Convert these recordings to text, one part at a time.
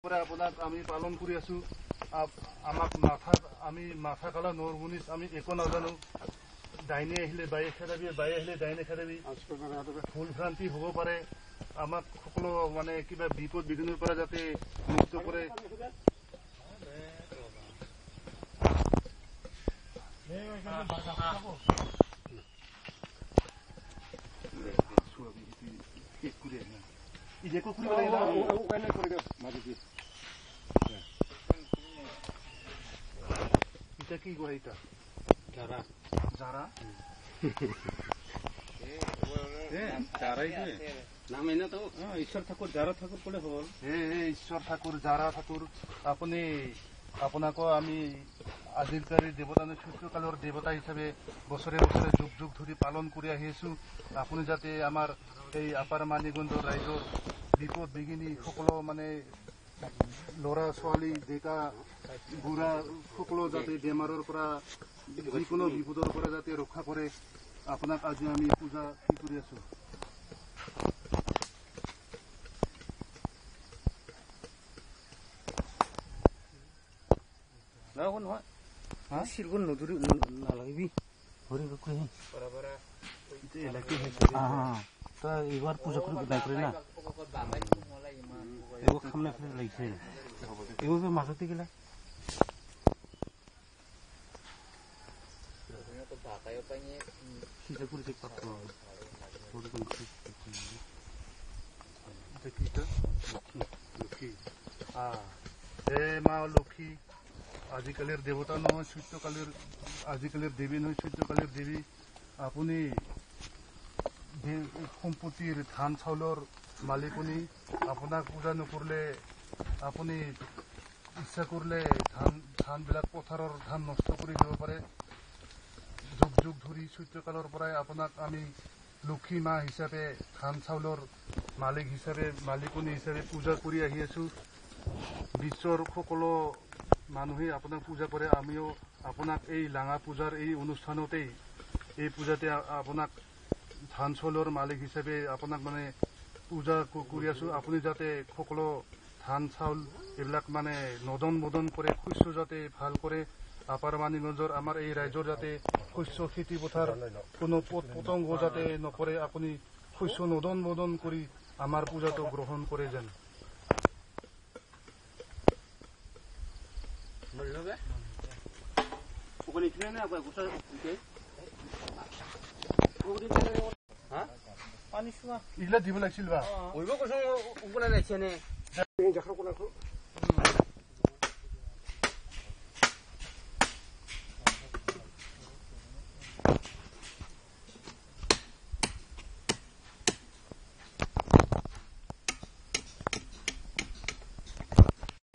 আপোনাক আমি পালন কৰি আছো। আমাক আমি মাথা কালা নৰমুনিচ আমি একো নাজানো। ডাইনে আহিলে বায়ে খেদাবি, বায়ে আহিলে ডাইনে খেদাবি, ভুল ভ্ৰান্তি হ'ব পাৰে। আমাক সকলো মানে কিবা বিপদ বিঘিনিৰ পৰা যাতে মুক্ত কৰে। কি কয় এটা যাৰা যাৰা ঈশ্বৰ ঠাকুৰ যাৰা ঠাকুৰ ক'লে হ'ল। ঈশ্বৰ ঠাকুৰ যাৰা ঠাকুৰ আপুনি আপোনাকো আমি আজিৰ তাৰিখ দেৱতা সূৰ্যকালৰ দেৱতা হিচাপে বছৰে বছৰে যুগ যুগ ধৰি পালন কৰি আহি আছো। আপুনি যাতে আমাৰ এই আপাৰ মানিগঞ্জৰ ৰাইজৰ বিপদ বিঘিনি সকলো মানে ল'ৰা ছোৱালী ডেকা বুঢ়া সকলো যাতে বেমাৰৰ পৰা যিকোনো বিপদৰ পৰা যাতে ৰক্ষা কৰে। আপোনাক আজি আমি পূজা কি কৰি আছো। এইবাৰ পূজা কৰিব নাই কৰে না এইবোৰ খামনা ফেলে লাগিছে এইবোৰ মাজতে গেলা মা লক্ষী আজিকালিৰ দেৱতা নহয় সূৰ্যকালীৰ আজিকালিৰ দেৱী নহয় সূৰ্যকালীৰ দেৱী। আপুনি সম্পত্তিৰ ধান চাউলৰ মালিকনি আপোনাক পূজা নকৰিলে আপুনি ইচ্ছা কৰিলে ধানবিলাক পথাৰৰ ধান নষ্ট কৰি দিব পাৰে। যুগ যুগ ধৰি সূৰ্যকালৰ পৰাই আপোনাক আমি লক্ষী মা হিচাপে ধান চাউলৰ মালিক হিচাপে মালিকনি হিচাপে পূজা কৰি আহি আছো। বিশ্বৰ সকলো মানুহে আপোনাক পূজা কৰে। আমিও আপোনাক এই লাঙা পূজাৰ এই অনুষ্ঠানতেই এই পূজাতে আপোনাক ধান চাউলৰ মালিক হিচাপে আপোনাক মানে পূজা কৰি আছো। আপুনি যাতে সকলো ধান চাউল এইবিলাক মানে নদন বদন কৰে, শস্য যাতে ভাল কৰে। আপাৰ মানিগঞ্জৰ আমাৰ এই ৰাইজৰ যাতে শস্য খেতি পথাৰ কোনো পোক পতংগ যাতে নকৰে। আপুনি শস্য নদন বদন কৰি আমাৰ পূজাটো গ্ৰহণ কৰে যেন। এইগিলা দিব লাগিছিল বা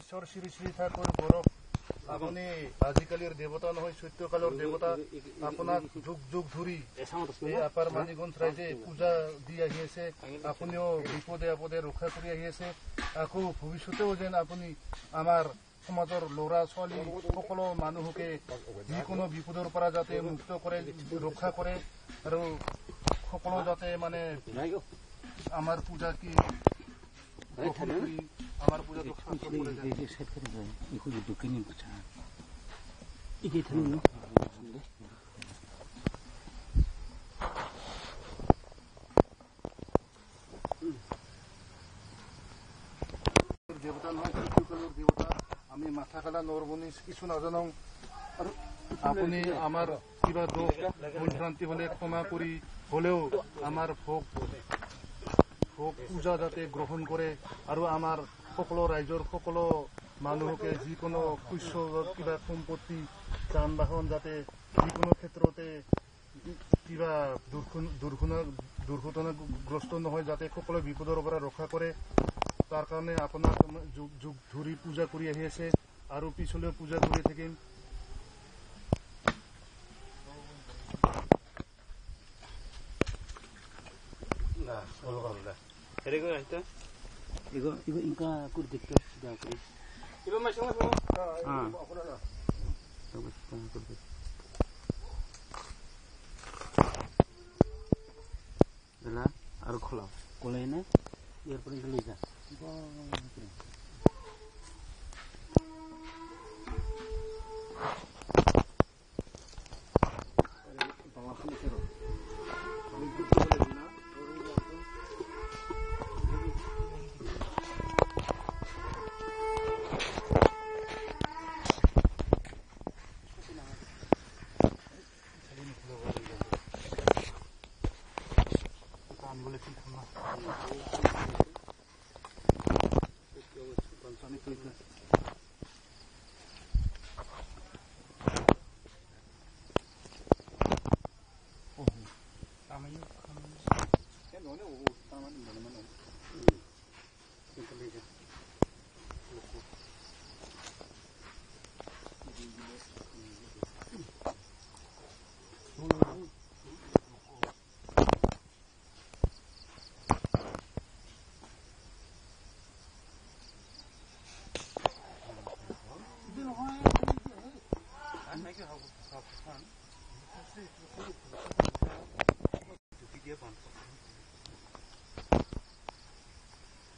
ঈশ্বৰ শ্ৰী শ্ৰী ঠাকুৰ গৌৰৱ আপুনি আজিকালিৰ দেৱতা নহয় সত্যকালৰ দেৱতা। আপোনাক যুগ যুগ ধৰি এই আপাৰ মানিগঞ্জ ৰাইজে পূজা দি আহি আছে। আপুনিও বিপদে আপদে ৰক্ষা কৰি আহি আছে। আকৌ ভৱিষ্যতেও যেন আপুনি আমাৰ সমাজৰ ল'ৰা ছোৱালী সকলো মানুহকে যিকোনো বিপদৰ পৰা যাতে মুক্ত কৰে, ৰক্ষা কৰে আৰু সকলো যাতে মানে আমাৰ পূজা কি আমাৰ পূজা দেৱতা নহয় সূৰ্যকালৰ দেৱতা। আমি মাথা কালা নৰমুনিচ কিছু নাজানো। আৰু আপুনি আমাৰ কিবা দোষ ভুল ভ্ৰান্তি হলে ক্ষমা কৰি হলেও আমাৰ ভোগ পূজা যাতে গ্ৰহণ কৰে আৰু আমাৰ সকলো ৰাইজৰ সকলো মানুহকে যিকোনো শস্য কিবা সম্পত্তি যান বাহন যাতে যিকোনো ক্ষেত্ৰতে কিবা দুৰ্ঘটনাগ্ৰস্ত নহয়, যাতে সকলো বিপদৰ পৰা ৰক্ষা কৰে। তাৰ কাৰণে আপোনাক যুগ যুগ ধৰি পূজা কৰি আহি আছে আৰু পিছলৈ পূজা কৰি থাকিম। আৰু খোলা কলে না ইয়াৰ পৰা লৈ যা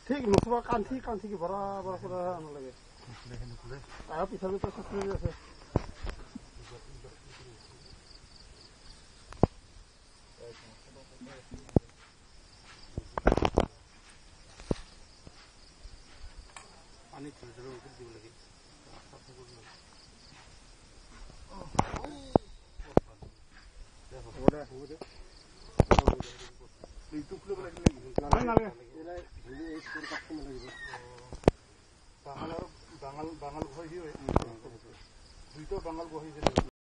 ঠিক নচবা কান্থি কি ভৰা নালাগে আৰু পিছৰ ভিতৰত আছে পানী ধৰি দিব লাগে বাঙাল বাঙাল ঘৰ দুইটা বাঙাল বহি